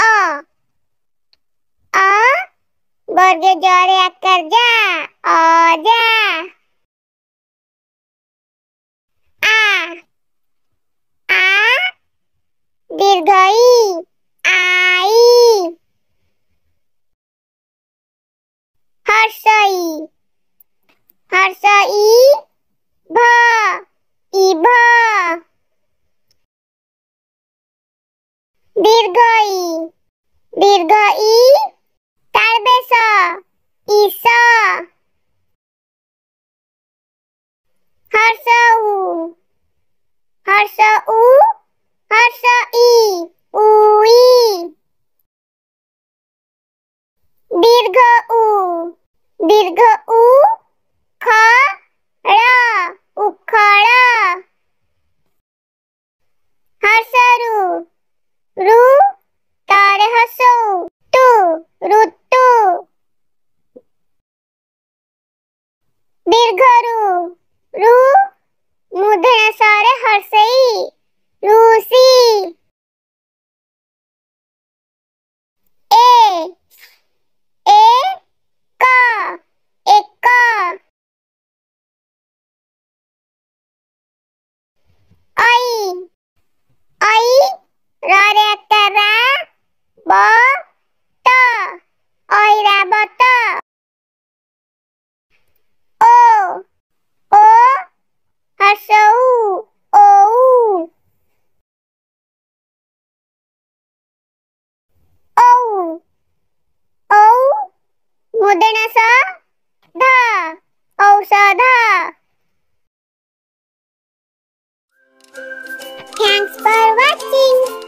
अ अ बर्गे जोरे अक्कर जा जा आ आ दीर्घई आई हर्षई हर्षई भ इभ दीर्घई दीर्घई तालबेस ईस हर्षऊ हर्षऊ हर्षई उई दीर्घ उ दीर्घ उ खड़ उखड़ हर्षरु रु तारे हसु तु ऋतु दीर्घरु रु मूर्धन्य सारे हर्षई रूसी एक एक आई रे अक्करा ब त ऐरावत ओ हर्षऊ ओऊ औ मूर्धन्य स ध औषध Thanks for watching.